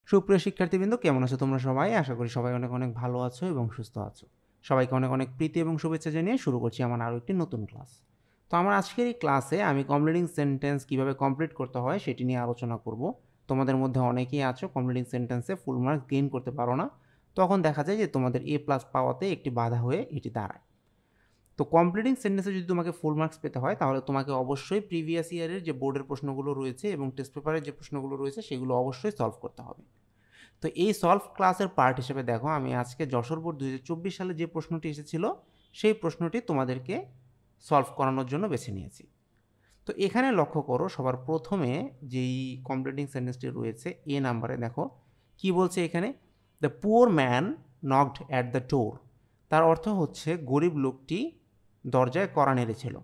সুপ্রিয় শিক্ষার্থীবৃন্দ, কেমন আছো তোমরা সবাই? আশা করি সবাই অনেক অনেক ভালো আছো এবং সুস্থ আছো। সবাইকে অনেক অনেক প্রীতি এবং শুভেচ্ছা জানিয়ে শুরু করছি আমার আরও একটি নতুন ক্লাস। তো আমার আজকের এই ক্লাসে আমি কমপ্লিটিং সেন্টেন্স কীভাবে কমপ্লিট করতে হয় সেটি নিয়ে আলোচনা করব। তোমাদের মধ্যে অনেকেই আছো কমপ্লিটিং সেন্টেন্সে ফুল মার্কস গেইন করতে পারো না, তখন দেখা যায় যে তোমাদের A+ পাওয়াতে একটি বাধা হয়ে এটি দাঁড়ায়। তো কমপ্লিটিং সেন্টেন্সে যদি তোমাকে ফুল মার্কস পেতে হয় তাহলে তোমাকে অবশ্যই প্রিভিয়াস ইয়ারের যে বোর্ডের প্রশ্নগুলো রয়েছে এবং টেস্ট পেপারের যে প্রশ্নগুলো রয়েছে সেগুলো অবশ্যই সলভ করতে হবে। তো এই সলভ ক্লাসের পার্ট হিসেবে দেখো, আমি আজকে যশোর বোর্ড 2024 সালে যে প্রশ্নটি এসেছিল সেই প্রশ্নটি তোমাদেরকে সলভ করানোর জন্য বেছে নিয়েছি। তো এখানে লক্ষ্য করো, সবার প্রথমে যেই কমপ্লিটিং সেন্টেন্সটি রয়েছে এ নাম্বারে, দেখো কি বলছে এখানে, the poor man knocked at the door. তার অর্থ হচ্ছে গরিব লোকটি দরজায় কড়া নেড়েছিল।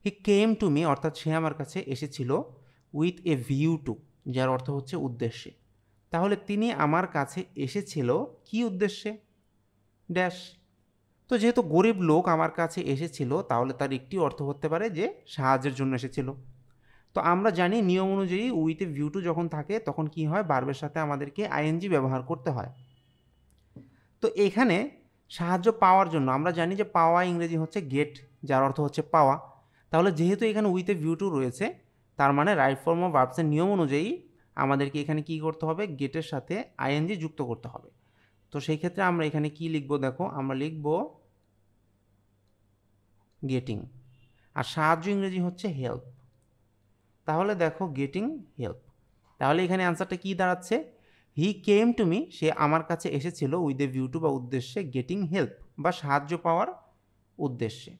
হি কেম টু মি, অর্থাৎ সে আমার কাছে এসেছিল, উইথ এ ভিউ টু, যার অর্থ হচ্ছে উদ্দেশ্যে। তাহলে তিনি আমার কাছে এসেছিল কি উদ্দেশ্যে? ড্যাশ। তো যেহেতু গরিব লোক আমার কাছে এসেছিল, তাহলে তার একটি অর্থ হতে পারে যে সাহায্যের জন্য এসেছিল। তো আমরা জানি নিয়ম অনুযায়ী উইথ এ ভিউ টু যখন থাকে তখন কি হয়, ভার্বের সাথে আমাদেরকে আইএনজি ব্যবহার করতে হয়। তো এখানে সাহায্য পাওয়ার জন্য আমরা জানি যে পাওয়া ইংরেজি হচ্ছে গেট, যার অর্থ হচ্ছে পাওয়া। তাহলে যেহেতু এখানে উইথ এ ভিউ টু রয়েছে, তার মানে রাইট ফর্ম অফ ভার্বসের নিয়ম অনুযায়ী আমাদেরকে এখানে কি করতে হবে, গেটের সাথে আইএনজি যুক্ত করতে হবে। তো সেই ক্ষেত্রে আমরা এখানে কি লিখব, দেখো আমরা লিখব গেটিং, আর সাহায্য ইংরেজি হচ্ছে হেল্প। তাহলে দেখো গেটিং হেল্প। তাহলে এখানে অ্যান্সারটা কি দাঁড়াচ্ছে, হি কেম টু মি, সে আমার কাছে এসেছিল উইথ এ ভিউ টু বা উদ্দেশ্যে, গেটিং হেল্প বা সাহায্য পাওয়ার উদ্দেশ্যে।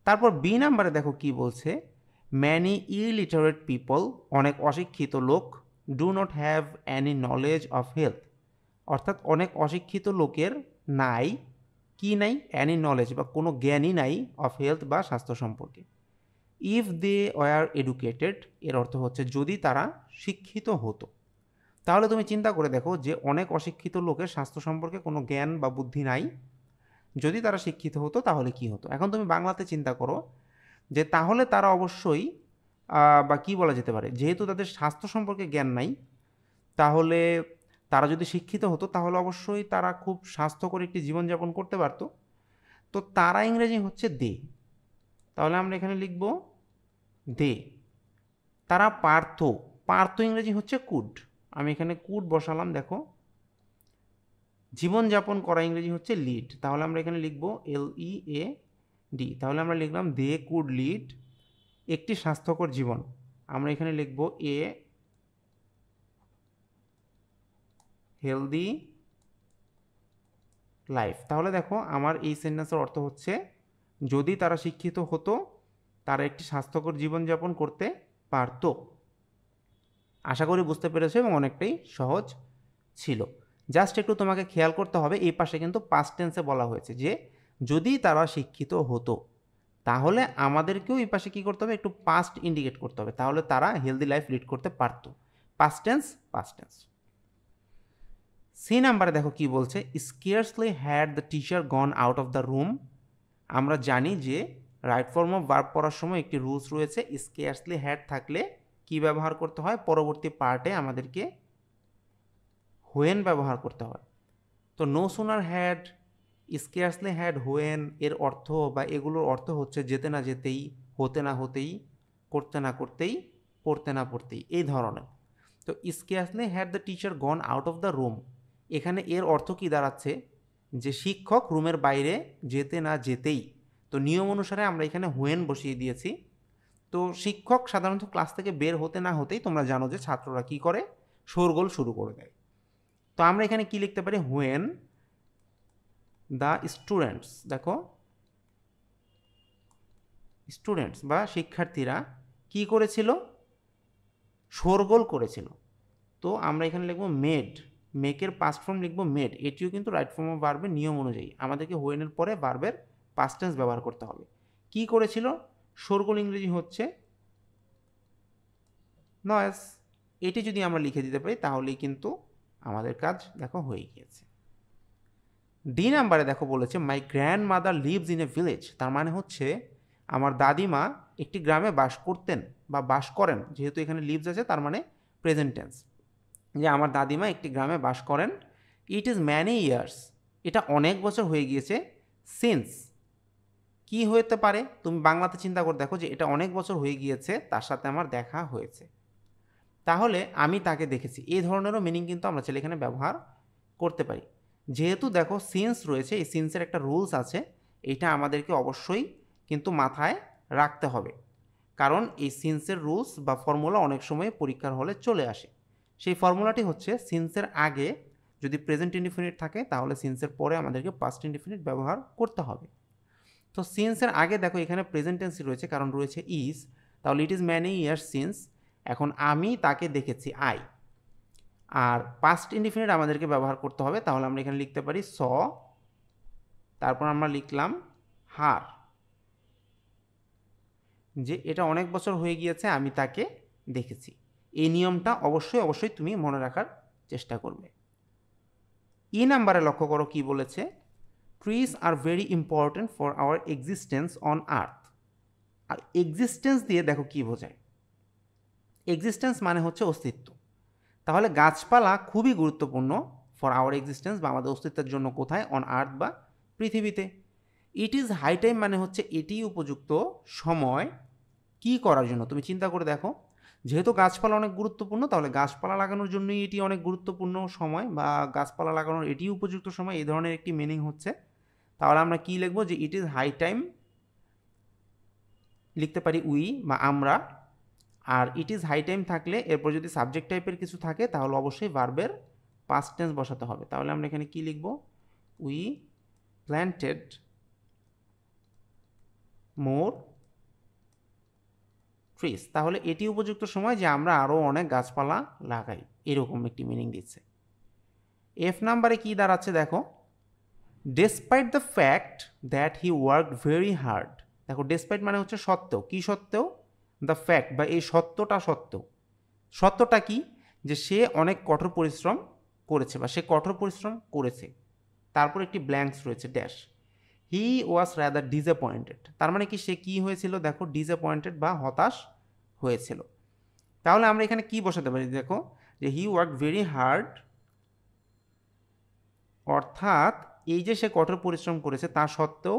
তারপর বি নাম্বারে দেখো কি বলছে, ম্যানি ইলিটারেট পিপল, অনেক অশিক্ষিত লোক, do not have any knowledge of health, অর্থাৎ অনেক অশিক্ষিত লোকের নাই, কি নাই, অ্যানি নলেজ বা কোনো জ্ঞানই নাই, অফ হেলথ বা স্বাস্থ্য সম্পর্কে। ইফ দে ওয়ার এডুকেটেড, এর অর্থ হচ্ছে যদি তারা শিক্ষিত হতো। তাহলে তুমি চিন্তা করে দেখো যে অনেক অশিক্ষিত লোকের স্বাস্থ্য সম্পর্কে কোনো জ্ঞান বা বুদ্ধি নাই, যদি তারা শিক্ষিত হতো তাহলে কি হতো। এখন তুমি বাংলাতে চিন্তা করো যে তাহলে তারা অবশ্যই বা কি বলা যেতে পারে, যেহেতু তাদের স্বাস্থ্য সম্পর্কে জ্ঞান নাই, তাহলে তারা যদি শিক্ষিত হতো তাহলে অবশ্যই তারা খুব স্বাস্থ্যকর একটি জীবনযাপন করতে পারত। তো তারা ইংরেজি হচ্ছে দে, তাহলে আমরা এখানে লিখব দে। তারা পারত, পারত ইংরেজি হচ্ছে কুড, আমি এখানে কুড বসালাম। দেখো জীবনযাপন করা ইংরেজি হচ্ছে লিড, তাহলে আমরা এখানে লিখব LEAD। তাহলে আমরা লিখলাম দে কুড লিড একটি স্বাস্থ্যকর জীবন, আমরা এখানে লিখব এ হেলদি লাইফ। তাহলে দেখো আমার এই সেন্টেন্সের অর্থ হচ্ছে যদি তারা শিক্ষিত হতো তারা একটি স্বাস্থ্যকর জীবনযাপন করতে পারত। আশা করি বুঝতে পেরেছো এবং অনেকটাই সহজ ছিল। জাস্ট একটু তোমাকে খেয়াল করতে হবে, এই পাশে কিন্তু পাস্ট টেন্সে বলা হয়েছে যে যদি তারা শিক্ষিত হতো, তাহলে আমাদেরকেও এই পাশে কী করতে হবে, একটু পাস্ট ইন্ডিকেট করতে হবে, তাহলে তারা হেলদি লাইফ লিড করতে পারতো। Past tense, past tense. C নাম্বারে দেখো কি বলছে, scarcely had the teacher gone out of the room. আমরা জানি যে রাইট ফর্ম অফ ভার্ব পড়ার সময় একটি রুলস রয়েছে, স্কেয়ার্সলি হ্যাড থাকলে কি ব্যবহার করতে হয়, পরবর্তী পার্টে আমাদেরকে হোয়েন ব্যবহার করতে হয়। তো no sooner had, scarcely had, when এর অর্থ বা এগুলোর অর্থ হচ্ছে যেতে না যেতেই, হতে না হতেই, করতে না করতেই, পড়তে না পড়তেই, এই ধরনের। তো scarcely had the teacher gone out of the room, এখানে এর অর্থ কি দাঁড়াচ্ছে, যে শিক্ষক রুমের বাইরে যেতে না যেতেই। তো নিয়ম অনুসারে আমরা এখানে হোয়েন বসিয়ে দিয়েছি। তো শিক্ষক সাধারণত ক্লাস থেকে বের হতে না হতেই তোমরা জানো যে ছাত্ররা কি করে, শোরগোল শুরু করে দেয়। তো আমরা এখানে কি লিখতে পারি, হোয়েন দ্য স্টুডেন্টস, দেখো স্টুডেন্টস বা শিক্ষার্থীরা কি করেছিল, শোরগোল করেছিল। তো আমরা এখানে লিখব মেড, মেকের পাস্ট ফর্ম লিখব মেড, এটিও কিন্তু রাইট ফর্ম অফ ভার্বের নিয়ম অনুযায়ী আমাদেরকে হোয়েনের পরে ভার্বের পাস্ট টেন্স ব্যবহার করতে হবে। কি করেছিল, শোরগোল ইংরেজি হচ্ছে নয়েজ। এটি যদি আমরা লিখে দিতে পারি তাহলেই কিন্তু আমাদের কাজ দেখো হয়ে গিয়েছে। ডি নাম্বারে দেখো বলেছে মাই grand mother lives in a village, তার মানে হচ্ছে আমার দাদিমা একটি গ্রামে বাস করতেন বা বাস করেন, যেহেতু এখানে লিভস আছে তার মানে প্রেজেন্ট টেন্স। যে আমার দাদিমা একটি গ্রামে বাস করেন। ইট ইজ ম্যানি ইয়ার্স, এটা অনেক বছর হয়ে গিয়েছে। সিন্স কি হতে পারে, তুমি বাংলাতে চিন্তা করে দেখো যে এটা অনেক বছর হয়ে গিয়েছে তার সাথে আমার দেখা হয়েছে, তাহলে আমি তাকে দেখেছি। এই ধরনেরও মিনিং কিন্তু আমরা চাইলে এখানে ব্যবহার করতে পারি। যেহেতু দেখো সিন্স রয়েছে, এই সিন্সের একটা রুলস আছে, এইটা আমাদেরকে অবশ্যই কিন্তু মাথায় রাখতে হবে, কারণ এই সিন্সের রুলস বা ফর্মুলা অনেক সময় পরীক্ষার হলে চলে আসে। সেই ফর্মুলাটি হচ্ছে সিন্সের আগে যদি প্রেজেন্ট ইনডিফিনিট থাকে তাহলে সিন্সের পরে আমাদেরকে পাস্ট ইনডিফিনিট ব্যবহার করতে হবে। তো সিন্সের আগে দেখো এখানে প্রেজেন্ট টেন্সই রয়েছে, কারণ রয়েছে ইজ, তাহলে it is many years since, এখন আমি তাকে দেখেছি আই। আর পাস্ট ইনডিফিনিট আমাদেরকে ব্যবহার করতে হবে, তাহলে আমরা এখানে লিখতে পারি স, তারপর আমরা লিখলাম হার, যে এটা অনেক বছর হয়ে গিয়েছে আমি তাকে দেখেছি। এই নিয়মটা অবশ্যই তুমি মনে রাখার চেষ্টা করবে। ই নাম্বারে লক্ষ্য করো কি বলেছে, trees are very important for our existence on earth. আর এক্সিস্টেন্স দিয়ে দেখো কি বোঝায়, এক্সিস্টেন্স মানে হচ্ছে অস্তিত্ব, তাহলে গাছপালা খুবই গুরুত্বপূর্ণ ফর আওয়ার এক্সিস্টেন্স বা আমাদের অস্তিত্বের জন্য কোথায়, অন আর্থ বা পৃথিবীতে। ইট ইজ হাই টাইম মানে হচ্ছে এটি উপযুক্ত সময় কি করার জন্য, তুমি চিন্তা করে দেখো, যেহেতু গাছপালা অনেক গুরুত্বপূর্ণ তাহলে গাছপালা লাগানোর জন্যই এটি অনেক গুরুত্বপূর্ণ সময় বা গাছপালা লাগানোর এটি উপযুক্ত সময়, এই ধরনের একটি মিনিং হচ্ছে। তাহলে আমরা কি লিখবো, যে ইট ইজ হাই টাইম লিখতে পারি উই বা আমরা। আর ইট ইজ হাই টাইম থাকলে এরপর যদি সাবজেক্ট টাইপের কিছু থাকে তাহলে অবশ্যই ভার্বের পাস্ট টেন্স বসাতে হবে। তাহলে আমরা এখানে কি লিখব, উই প্ল্যান্টেড মোর ট্রিজ, তাহলে এটি উপযুক্ত সময় যে আমরা আরও অনেক গাছপালা লাগাই, এরকম একটি মিনিং দিচ্ছে। এফ নাম্বারে কি দাঁড়াচ্ছে দেখো, despite the fact that he worked very hard. দেখো ডেসপাইট মানে হচ্ছে সত্ত্বেও, কি সত্ত্বেও, দ্য ফ্যাক্ট বা এই সত্যটা সত্ত্বেও, সত্যটা কি, যে সে অনেক কঠোর পরিশ্রম করেছে বা সে কঠোর পরিশ্রম করেছে, তারপর একটি ব্ল্যাঙ্কস রয়েছে ড্যাশ, হি ওয়াজ রাদার ডিসঅ্যাপয়েন্টেড, তার মানে কি সে কি হয়েছিল দেখো, ডিসঅ্যাপয়েন্টেড বা হতাশ হয়েছিল। তাহলে আমরা এখানে কি বসাতে পারি দেখো, যে হি ওয়ার্ক ভেরি হার্ড, অর্থাৎ এই যে সে কঠোর পরিশ্রম করেছে তা সত্ত্বেও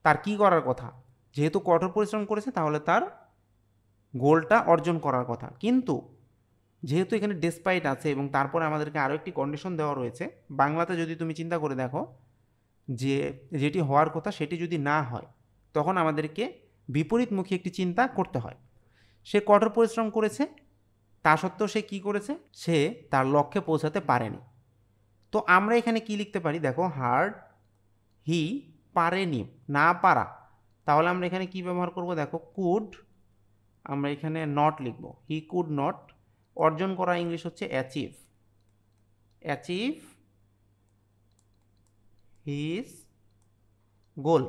তার কি করার কথা, যেহেতু কঠোর পরিশ্রম করেছে তাহলে তার গোলটা অর্জন করার কথা। কিন্তু যেহেতু এখানে ডেসপাইট আছে এবং তারপরে আমাদেরকে আরও একটি কন্ডিশন দেওয়া রয়েছে, বাংলাতে যদি তুমি চিন্তা করে দেখো যে যেটি হওয়ার কথা সেটি যদি না হয় তখন আমাদেরকে বিপরীতমুখী একটি চিন্তা করতে হয়। সে কঠোর পরিশ্রম করেছে, তা সত্ত্বেও সে কি করেছে, সে তার লক্ষ্যে পৌঁছাতে পারেনি। তো আমরা এখানে কি লিখতে পারি দেখো, হার্ড, হি পারেনি, না পারা, তাহলে আমরা এখানে কি ব্যবহার করব দেখো, কুড, আমরা এখানে নট লিখব, হি কুড নট, অর্জন করা ইংলিশ হচ্ছে achieve, achieve his goal,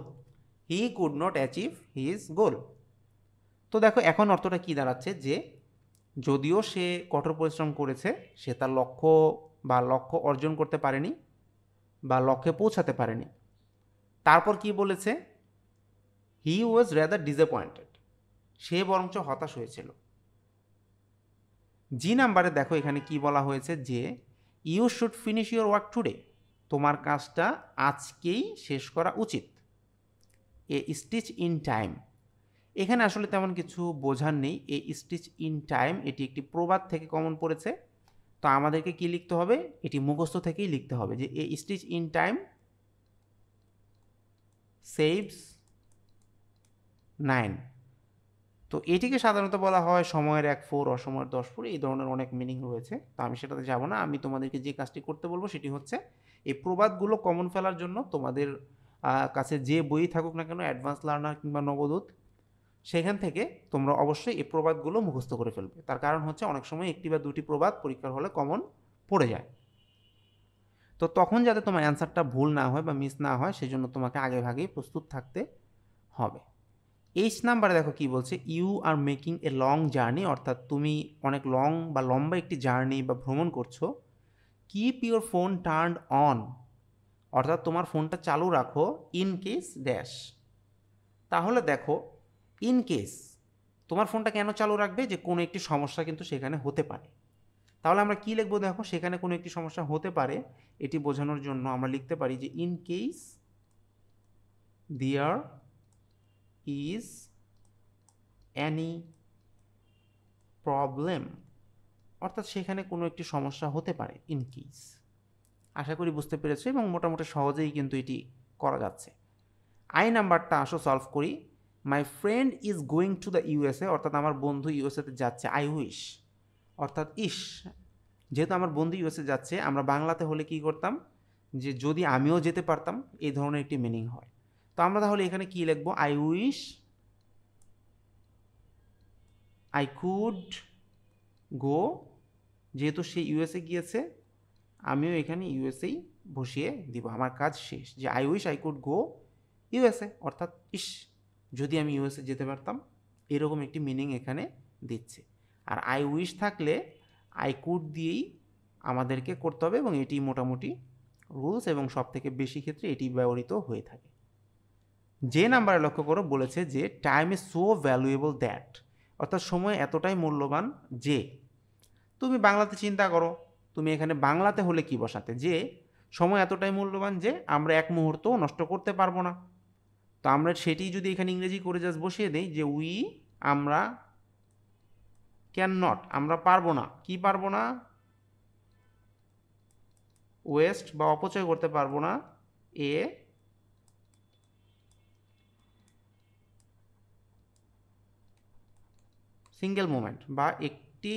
he could not achieve his goal. তো দেখো এখন অর্থটা কি দাঁড়াচ্ছে, যে যদিও সে কঠোর পরিশ্রম করেছে সে তার লক্ষ্য অর্জন করতে পারেনি বা লক্ষ্যে পৌঁছাতে পারেনি। তারপর কি বলেছে, হি ওয়াজ রেদার ডিসঅ্যাপয়েন্টেড, সে বরঞ্চ হতাশ হয়েছিল। জি নাম্বারে দেখো এখানে কি বলা হয়েছে, যে you should finish your work today, তোমার কাজটা আজকেই শেষ করা উচিত। এ স্টিচ ইন টাইম, এখানে আসলে তেমন কিছু বোঝার নেই, এ স্টিচ ইন টাইম এটি একটি প্রবাদ থেকে কমন পড়েছে, তো আমাদেরকে কি লিখতে হবে, এটি মুখস্থ থেকেই লিখতে হবে, যে এ স্টিচ ইন টাইম সেভস 9। তো এটিকে সাধারণত বলা হয় সময়ের 1 4, অসময়ের 10 4, এই ধরনের অনেক মিনিং রয়েছে, তো আমি সেটাতে যাব না। আমি তোমাদেরকে যে কাজটি করতে বলবো সেটি হচ্ছে এই প্রবাদগুলো কমন ফেলার জন্য তোমাদের কাছে যে বই থাকুক না কেন, অ্যাডভান্স লার্নার কিংবা নবদূত, সেখান থেকে তোমরা অবশ্যই এই প্রবাদগুলো মুখস্থ করে ফেলবে। তার কারণ হচ্ছে অনেক সময় একটি বা দুটি প্রবাদ পরীক্ষার হলে কমন পড়ে যায়, তো তখন যাতে তোমার অ্যান্সারটা ভুল না হয় বা মিস না হয় সেজন্য তোমাকে আগে ভাগেই প্রস্তুত থাকতে হবে। এইচ নাম্বারে দেখো কি বলছে, you are making a long journey, অর্থাৎ তুমি অনেক লম্বা একটি জার্নি বা ভ্রমণ করছো। Keep your phone turned on, অর্থাৎ তোমার ফোনটা চালু রাখো, ইন কেস ড্যাশ। তাহলে দেখো ইন কেস তোমার ফোনটা কেন চালু রাখবে, যে কোনো একটি সমস্যা কিন্তু সেখানে হতে পারে, তাহলে আমরা কি লিখবো দেখো, সেখানে কোনো একটি সমস্যা হতে পারে এটি বোঝানোর জন্য আমরা লিখতে পারি যে in case there is any problem, অর্থাৎ সেখানে কোনো একটি সমস্যা হতে পারে ইন কেস। আশা করি বুঝতে পেরেছো এবং মোটামুটি সহজেই কিন্তু এটি করা যাচ্ছে। আই নাম্বারটা আসো সলভ করি। My friend is going to the USA, অর্থাৎ আমার বন্ধু ইউএসএতে যাচ্ছে। আই উইশ, অর্থাৎ ইস, যেহেতু আমার বন্ধু ইউএসএ যাচ্ছে, আমরা বাংলাতে হলে কি করতাম, যে যদি আমিও যেতে পারতাম, এই ধরনের একটি মিনিং হয়। তো আমরা তাহলে এখানে কি লিখবো, I wish I could go, যেহেতু সে ইউএসএ গিয়েছে আমিও এখানে ইউএসএই বসিয়ে দিব, আমার কাজ শেষ। যে I wish I could go USA, অর্থাৎ ইস, যদি আমি ইউএসএ যেতে পারতাম, এরকম একটি মিনিং এখানে দিচ্ছে। আর আই উইশ থাকলে আই কুড দিয়েই আমাদেরকে করতে হবে এবং এটি মোটামুটি রুলস এবং সব থেকে বেশি ক্ষেত্রে এটি ব্যবহৃত হয়ে থাকে। যে নাম্বারে লক্ষ্য করো বলেছে যে time is so valuable that, অর্থাৎ সময় এতটাই মূল্যবান যে, তুমি বাংলাতে চিন্তা করো, তুমি এখানে বাংলাতে হলে কি বসাতে, যে সময় এতটাই মূল্যবান যে আমরা এক মুহূর্তও নষ্ট করতে পারবো না। তো আমরা সেটি যদি এখানে ইংরেজি করে জাস্ট বসিয়ে দেই যে উই, আমরা, ক্যান নট, আমরা পারবো না, কি পারবো না, ওয়েস্ট বা অপচয় করতে পারবো না, এ সিঙ্গেল মোমেন্ট, বা একটি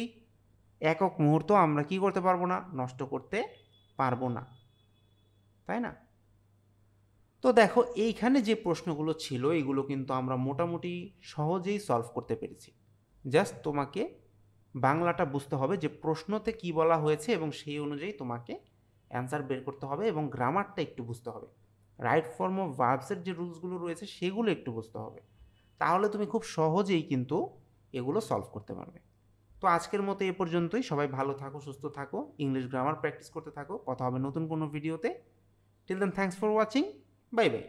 একক মুহূর্ত আমরা কি করতে পারবো না, নষ্ট করতে পারবো না, তাই না? তো দেখো এইখানে যে প্রশ্নগুলো ছিল এগুলো কিন্তু আমরা মোটামুটি সহজেই সলভ করতে পেরেছি। জাস্ট তোমাকে বাংলাটা বুঝতে হবে যে প্রশ্নতে কি বলা হয়েছে এবং সেই অনুযায়ী তোমাকে অ্যান্সার বের করতে হবে এবং গ্রামারটা একটু বুঝতে হবে, রাইট ফর্ম অফ ভার্বসের যে রুলসগুলো রয়েছে সেগুলো একটু বুঝতে হবে, তাহলে তুমি খুব সহজেই কিন্তু এগুলো সলভ করতে পারবে। তো আজকের মতো এ পর্যন্তই। সবাই ভালো থাকো, সুস্থ থাকো, ইংলিশ গ্রামার প্র্যাকটিস করতে থাকো। কথা হবে নতুন কোনো ভিডিওতে। Till then, thanks for watching, bye by.